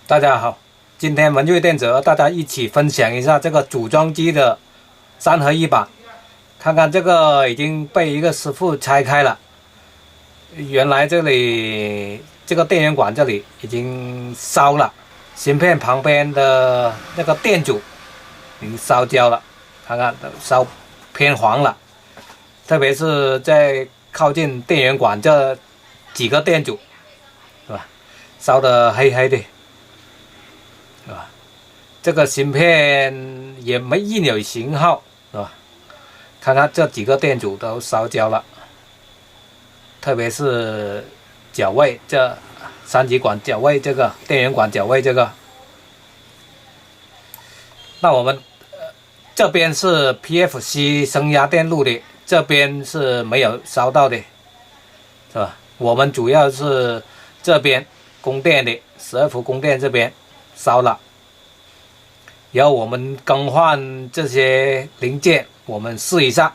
大家好，今天文具电子和大家一起分享一下这个组装机的3合1版。看看这个已经被一个师傅拆开了，原来这里这个电源管这里已经烧了，芯片旁边的那个电阻已经烧焦了，看看都烧偏黄了，特别是在靠近电源管这几个电阻，是吧？烧得黑黑的。是吧？这个芯片也没印有型号，是吧？看看这几个电阻都烧焦了，特别是脚位这3极管脚位这个电源管脚位这个。那我们这边是 PFC 升压电路的，这边是没有烧到的，是吧？我们主要是这边供电的12伏供电这边烧了，然后我们更换这些零件，我们试一下。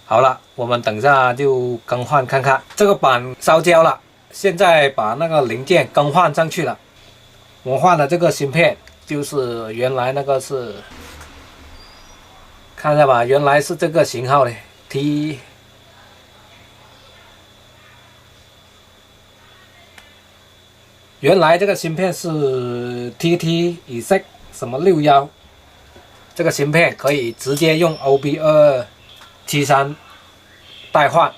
好了，我们等下就更换看看。这个板烧焦了，现在把那个零件更换上去了。我换的这个芯片就是原来那个是，看一下吧，原来是这个型号的 T。原来这个芯片是 TT-E6什么61，这个芯片可以直接用 OB2273代换。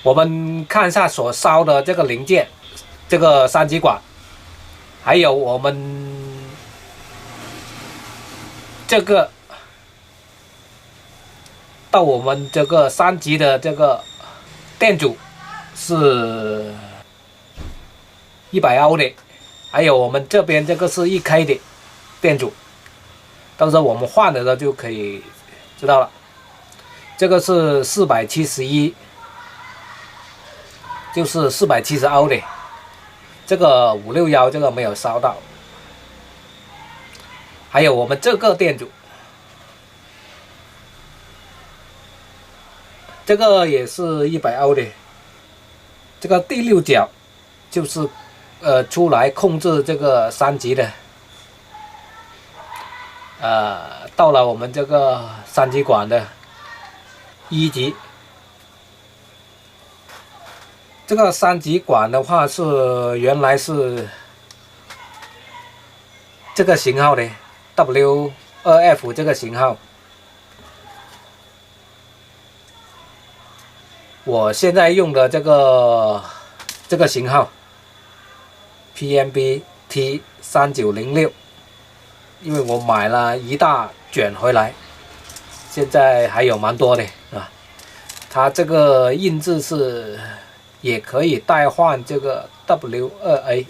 我们看一下所烧的这个零件，这个3极管，还有我们这个到我们这个3极的这个电阻是100欧的，还有我们这边这个是1K 的电阻，到时候我们换的时候就可以知道了。这个是471，就是470欧的，这个561这个没有烧到。还有我们这个电阻，这个也是100欧的，这个第6角就是出来控制这个3极的，到了我们这个3极管的1极。这个3极管的话是原来是这个型号的 W2F 这个型号，我现在用的这个型号 PMB T3906，因为我买了一大卷回来，现在还有蛮多的啊。它这个印制是也可以代换这个 W2A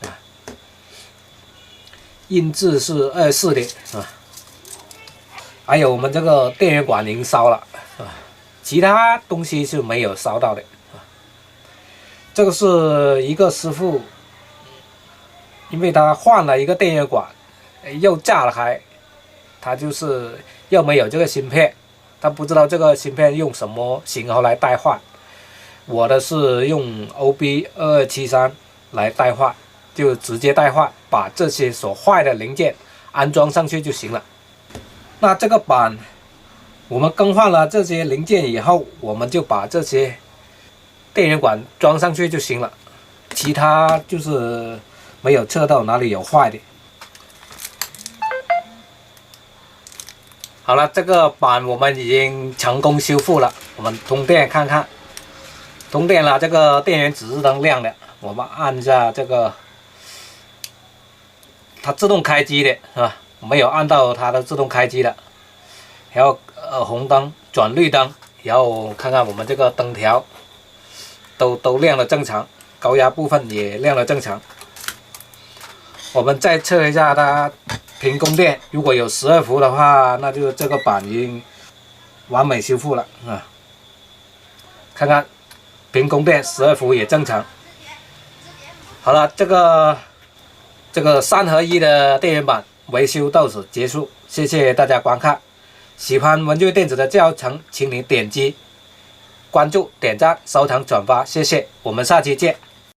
啊，印制是24的啊。还有我们这个电源管已经烧了啊，其他东西是没有烧到的。这个是一个师傅，因为他换了一个电源管，又炸了开，他就是又没有这个芯片，他不知道这个芯片用什么型号来代换。我的是用 OB2273来代换，就直接代换，把这些所坏的零件安装上去就行了。那这个板我们更换了这些零件以后，我们就把这些电源管装上去就行了，其他就是没有测到哪里有坏的。好了，这个板我们已经成功修复了，我们通电看看。通电了，这个电源指示灯亮了，我们按一下这个，它自动开机的是吧？没有按到它的自动开机的，然后红灯转绿灯，然后看看我们这个灯条都亮了正常，高压部分也亮了正常。我们再测一下它平供电，如果有12伏的话，那就这个板已经完美修复了啊。看看平供电12伏也正常。好了，这个3合1的电源板维修到此结束，谢谢大家观看。喜欢文具电子的教程，请你点击关注、点赞、收藏、转发，谢谢。我们下期见。